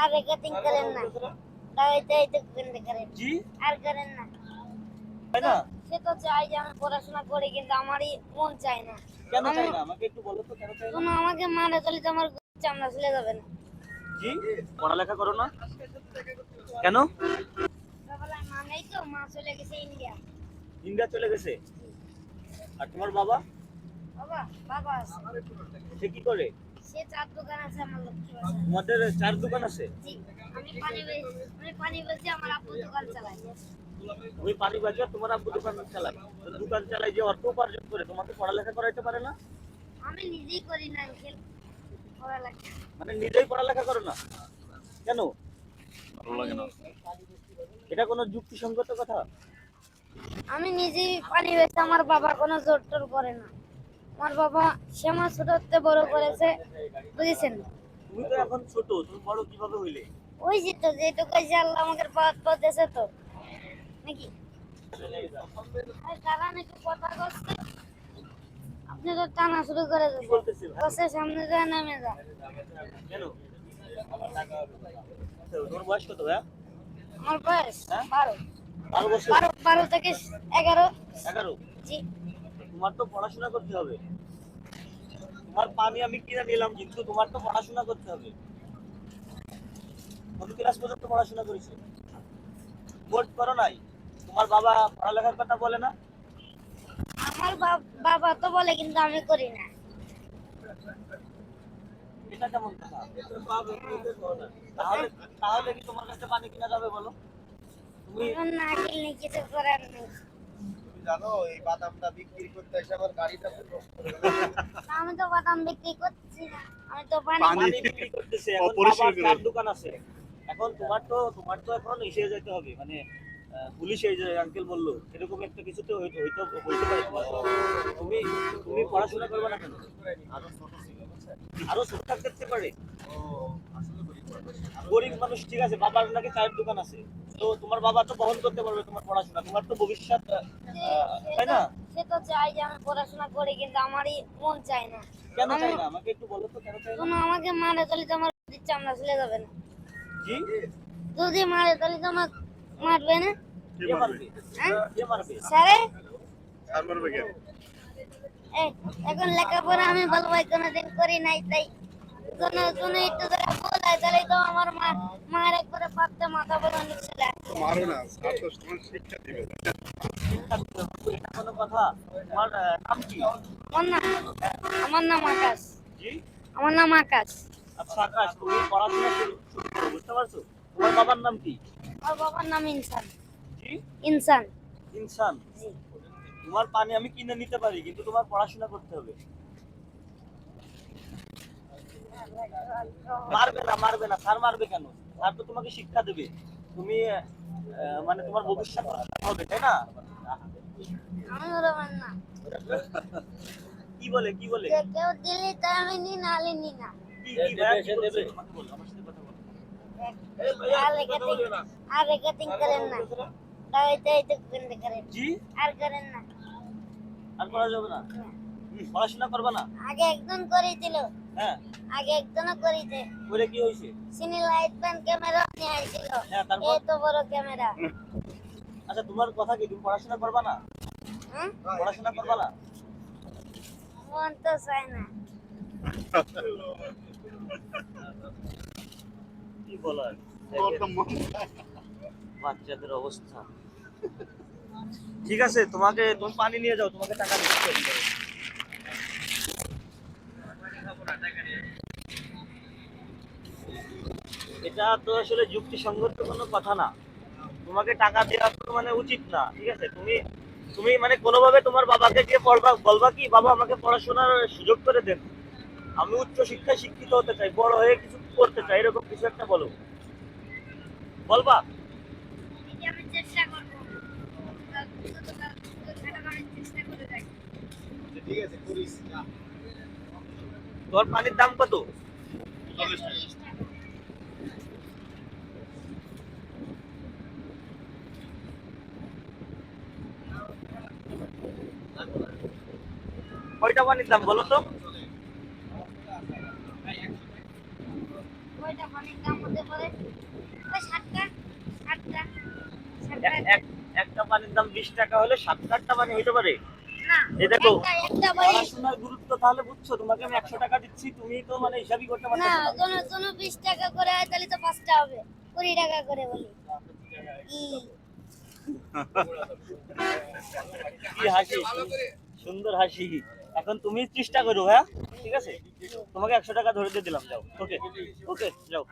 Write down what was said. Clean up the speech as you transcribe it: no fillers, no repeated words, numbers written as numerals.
আর recording করেন না, দাওয়াইতেই তো করেন জি আর করেন না। তাই না? সে তো চাই যে আমি পড়াশোনা করি, কিন্তু আমারই মন চায় না। কেন চাই না আমাকে একটু বলো তো, কেন চাই না? কোনো আমাকে মারে তাহলে তো আমার চামড়া ছিলে যাবে না। জি পড়ালেখা করো না কেন? সকালে মা নেই তো, মা চলে গেছে ইন্ডিয়া। ইন্ডিয়া চলে গেছে। আর তোমার বাবা? বাবা বাবা আছে, সে কি করে? সে চার দোকান আছে আমার লক্ষ্মী বাজার। তোমাদের চার দোকান আছে? জি, আমি পানি বেচি, আমার আব্বু দোকান চালায়। তুমি পানি বাজার, তোমার আব্বু দোকান চালায়। তো দোকান চালায় যে অর্থ উপার্জন করে, তোমাকে পড়ালেখা করাইতে পারে না? আমি নিজেই করি না আঙ্কেল পড়ালেখা। মানে নিজেই পড়ালেখা করো না কেন? ভালো লাগে না। এটা কোনো যুক্তিসঙ্গত কথা? আমি নিজেই পানি বেচি, আমার বাবা কোনো জোর টোর করে না। আমার বাবা সে আমার ছোটতে বড় করেছে, বুঝেছেন? তুমি তো এখন ছোট, তুমি বড় কিভাবে হইলে? ওই যে তো যেটুকু যে আল্লাহ আমাকে পাওয়ার পর দিয়েছে তো, নাকি? আর তারা নাকি কথা করছে, আপনি তো টানা শুরু করে কি বলতেছি ভাই? বসে সামনে যায় নামে যায়। কেন? তোমার বয়স কত ভাইয়া? আমার বয়স হ্যাঁ? 12। 12 বছর? 12 থেকে 11। 11? জি। তোমার তো পড়াশোনা করতে হবে। তোমার পানি আমি কিনে নিলাম, কিন্তু তোমার তো পড়াশোনা করতে হবে। কত ক্লাস পর্যন্ত পড়াশোনা করেছো? বোর্ড করো নাই? তোমার বাবা পড়ালেখার কথা বলে না? আমার বাবা তো বলে, কিন্তু আমি করি না। এটা কেমন কথা? তাহলে তাহলে কি তোমার কাছে পানি কিনা যাবে বলো? তুমি আমার না কিনলে কিছু করার নেই। তুমি জানো এই বাদামটা বিক্রি করতে এসে আমার গাড়িটা পুরো নষ্ট হয়ে গেল। আমি তো বাদাম বিক্রি করছি না, আমি তো পানি পানি বিক্রি করতেছে। এখন বাবার চার দোকান আছে। এখন তোমার তো এখন এসে যেতে হবে, মানে পুলিশ এই যে আঙ্কেল বললো এরকম একটা কিছুতে হইতে পারে তোমার। তুমি তুমি পড়াশোনা করবে না কেন? আরো ছোট ছিল বুঝছেন? আরো ছোট থাকতে পারে। ও আসলে গরিব মানুষ। গরিব মানুষ ঠিক আছে, বাবার নাকি চায়ের দোকান আছে, তো তোমার বাবা তো বহন করতে পারবে তোমার পড়াশোনা, তোমার তো ভবিষ্যৎ, তাই না? সে তো চাই যে আমি পড়াশোনা করি, কিন্তু আমারই মন চায় না। কেন চাই না আমাকে একটু বলো তো, কেন চাই না? কোনো আমাকে মারে তাহলে তো আমার চামড়া ছিলে যাবে না। জি যদি মারে তাহলে তো আমাকে মারবে না। কে মারবে? হ্যাঁ? কে মারবে? স্যারে আর মারবে কেন? এই, এখন লেখাপড়া আমি ভালো ভাই কোনোদিন করি নাই, তাই কোনো একটু ধরে বলাই তাহলে তো আমার মার একবারে পাত্তে মাথা বলে নিচ্ছে। মারো না, স্যার তো তোমার শিক্ষা দিবে। এটা কোনো কথা? তোমার নাম কি? আমার নাম আকাশ। জি আমার নাম আকাশ। আচ্ছা আকাশ, তুমি পড়াশোনা শুরু করো, বুঝতে পারছো? তোমার বাবার নাম কি? আমার বাবার নাম ইনসান। জি ইনসান। ইনসান। জি। তোমার পানি আমি কিনে নিতে পারি, কিন্তু তোমার পড়াশোনা করতে হবে। মারবে না, স্যার মারবে কেন? স্যার তো তোমাকে শিক্ষা দেবে। তুমি মানে তোমার ভবিষ্যৎ হবে, তাই না? আমি ওরকম না, কি বলে যে কেউ দিলে তো আমি নি, নালে নি না। কি ভাইয়া, কি বলছে? আমাকে বলো, আমার সাথে কথা বলো। আর রেকর্ডিং করেন না, দাওয়াইতেই তো করেন জি আর করেন না। আর করা যাবে না? পড়াশোনা করবে না? আগে একজন করেছিল, হ্যাঁ, আগে একজনও করেছে। করে কি হয়েছে? সিনি লাইট প্যান ক্যামেরা নিয়ে আইছিল, হ্যাঁ, তারপর? এত বড় ক্যামেরা। আচ্ছা, তোমার কথা কি, তুমি পড়াশোনা করবে না? হ্যাঁ, পড়াশোনা করবে না? মন তো চায় না। কি বলার, বাচ্চাদের অবস্থা। ঠিক আছে, তুমি পানি নিয়ে যাও, তোমাকে টাকা দিচ্ছি। এটা তো আসলে যুক্তিসঙ্গত কোনো কথা না। তোমাকে টাকা দেওয়া তো মানে উচিত না, ঠিক আছে? তুমি তুমি মানে কোনোভাবে তোমার বাবাকে গিয়ে বলবা কি, বাবা আমাকে পড়াশোনার সুযোগ করে দেন, আমি উচ্চ শিক্ষায় শিক্ষিত হতে চাই, বড় হয়ে কিছু করতে চাই, এরকম কিছু একটা বলো, বলবা? আমি চেষ্টা করবো, চেষ্টা করে যাই। ঠিক আছে করিস না। তোমার পানির দাম কত? 40 টাকা। কয়টা পানির দাম বলো তো? কয়টা পানির দাম হতে পারে? পানির দাম 20 টাকা হলে 7-8টা পানি হইতে পারে? না এই দেখো, একটা বাড়ি পড়াশোনার গুরুত্ব তাহলে বুঝছো? তোমাকে আমি 100 টাকা দিচ্ছি, তুমি তো মানে হিসাবই করতে না পারছো না। কোনো 20 টাকা করে হয় তাহলে তো 5টা হবে 20 টাকা করে বলি ই কি হাসি, সুন্দর হাসি। এখন তুমি চেষ্টা করো, হ্যাঁ ঠিক আছে, তোমাকে 100 টাকা ধরে দিয়ে দিলাম, যাও। ওকে ওকে, যাও।